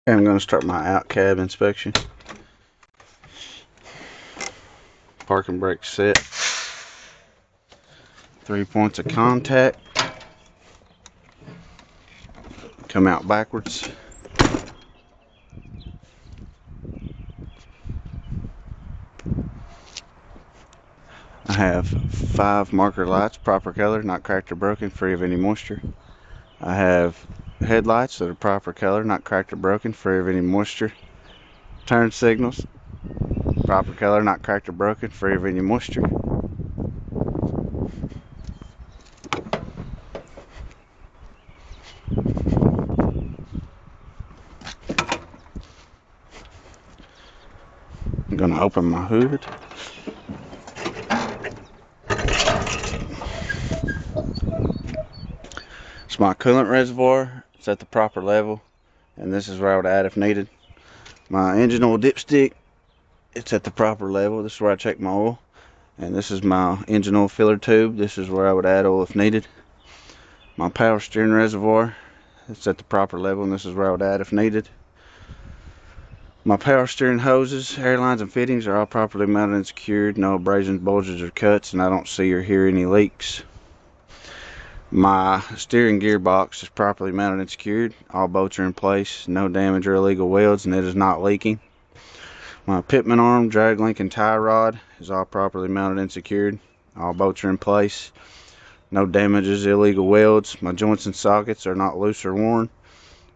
I'm going to start my out cab inspection. Parking brake set. 3 points of contact. Come out backwards. I have 5 marker lights, proper color, not cracked or broken, free of any moisture. I have headlights that are proper color, not cracked or broken, free of any moisture. Turn signals, proper color, not cracked or broken, free of any moisture. I'm going to open my hood. It's my coolant reservoir. It's at the proper level, and this is where I would add if needed. My engine oil dipstick, it's at the proper level. This is where I check my oil. And this is my engine oil filler tube. This is where I would add oil if needed. My power steering reservoir, it's at the proper level, and this is where I would add if needed. My power steering hoses, air lines, and fittings are all properly mounted and secured. No abrasions, bulges, or cuts, and I don't see or hear any leaks. My steering gearbox is properly mounted and secured. All bolts are in place. No damage or illegal welds, and it is not leaking. My pitman arm, drag link, and tie rod is all properly mounted and secured. All bolts are in place. No damages, illegal welds. My joints and sockets are not loose or worn.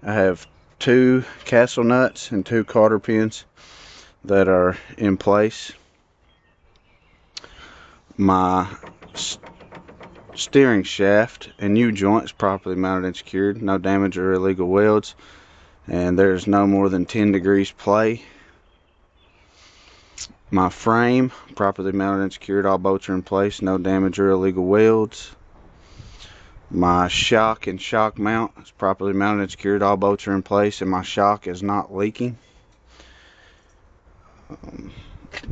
I have 2 castle nuts and 2 cotter pins that are in place. My steering shaft and U-joint is properly mounted and secured. No damage or illegal welds. And there's no more than 10 degrees play. My frame, properly mounted and secured. All bolts are in place. No damage or illegal welds. My shock and shock mount is properly mounted and secured. All bolts are in place, and my shock is not leaking.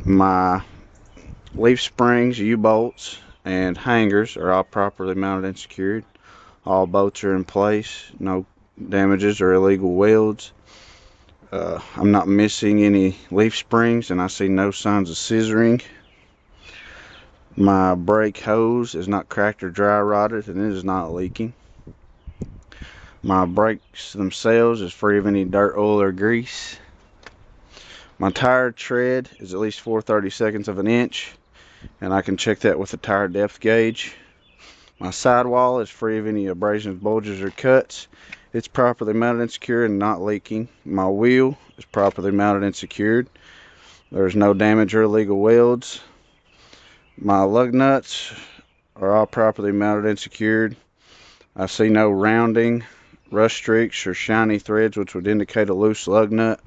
My leaf springs, U-bolts, and hangers are all properly mounted and secured. All bolts are in place. No damages or illegal welds. I'm not missing any leaf springs, and I see no signs of scissoring. My brake hose is not cracked or dry rotted, and it is not leaking. My brakes themselves is free of any dirt, oil, or grease. My tire tread is at least 4/32 of an inch, and I can check that with a tire depth gauge. My sidewall is free of any abrasions, bulges, or cuts. It's properly mounted and secured and not leaking. My wheel is properly mounted and secured. There's no damage or illegal welds. My lug nuts are all properly mounted and secured. I see no rounding, rust streaks, or shiny threads, which would indicate a loose lug nut.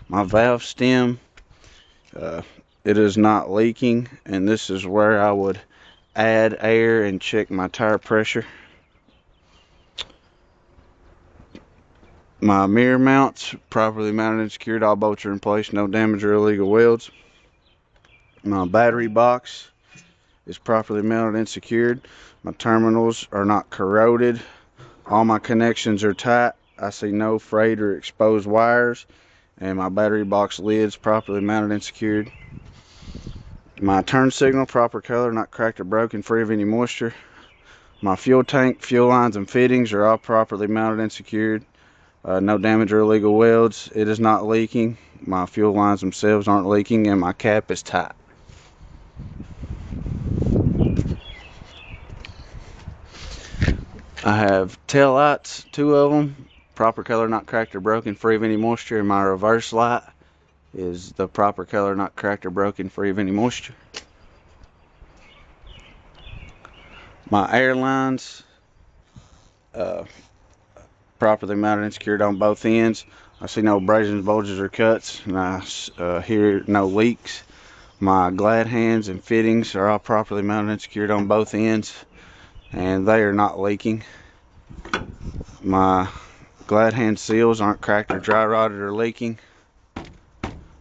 My valve stem, it is not leaking, and this is where I would add air and check my tire pressure. My mirror mounts, properly mounted and secured. All bolts are in place. No damage or illegal welds. My battery box is properly mounted and secured. My terminals are not corroded. All my connections are tight. I see no frayed or exposed wires, and my battery box lid's properly mounted and secured. My turn signal, proper color, not cracked or broken, free of any moisture. My fuel tank, fuel lines, and fittings are all properly mounted and secured. No damage or illegal welds. It is not leaking. My fuel lines themselves aren't leaking, and my cap is tight. I have tail lights, 2 of them, proper color, not cracked or broken, free of any moisture, and my reverse light is the proper color, not cracked or broken, free of any moisture. My air lines, properly mounted and secured on both ends. I see no abrasions, bulges, or cuts, and I hear no leaks. My glad hands and fittings are all properly mounted and secured on both ends, and they are not leaking. My glad hand seals aren't cracked or dry rotted or leaking.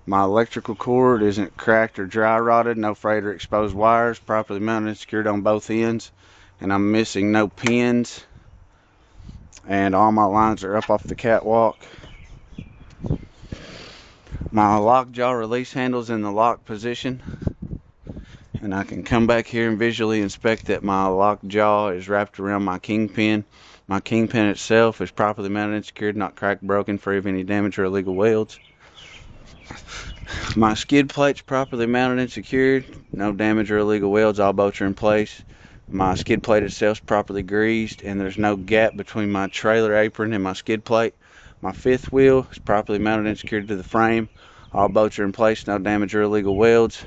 My electrical cord isn't cracked or dry rotted. No frayed or exposed wires, properly mounted and secured on both ends, and I'm missing no pins, and all my lines are up off the catwalk. My lockjaw release handle's in the lock position, and I can come back here and visually inspect that my lockjaw is wrapped around my kingpin. My kingpin itself is properly mounted and secured, not cracked, broken, free of any damage or illegal welds. My skid plate's properly mounted and secured, no damage or illegal welds, all bolts are in place. My skid plate itself is properly greased, and there's no gap between my trailer apron and my skid plate. My fifth wheel is properly mounted and secured to the frame, all bolts are in place, no damage or illegal welds.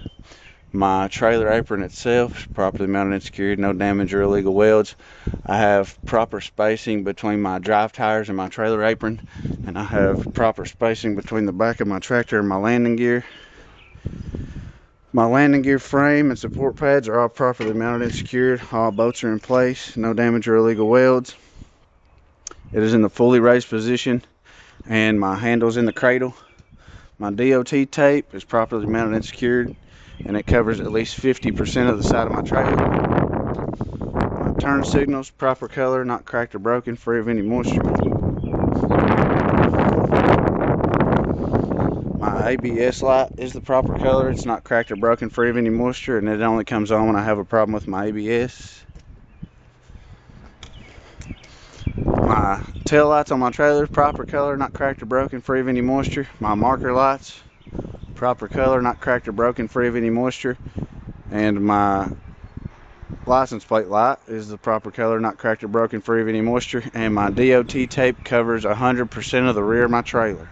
My trailer apron itself is properly mounted and secured, no damage or illegal welds. I have proper spacing between my drive tires and my trailer apron, and I have proper spacing between the back of my tractor and my landing gear. My landing gear frame and support pads are all properly mounted and secured. All bolts are in place, no damage or illegal welds. It is in the fully raised position, and my handle's in the cradle. My DOT tape is properly mounted and secured, and it covers at least 50% of the side of my trailer. My turn signal's proper color, not cracked or broken, free of any moisture. My ABS light is the proper color, it's not cracked or broken, free of any moisture, and it only comes on when I have a problem with my ABS. My tail lights on my trailer, proper color, not cracked or broken, free of any moisture. My marker lights, proper color, not cracked or broken, free of any moisture. And my license plate light is the proper color, not cracked or broken, free of any moisture. And my DOT tape covers 100% of the rear of my trailer.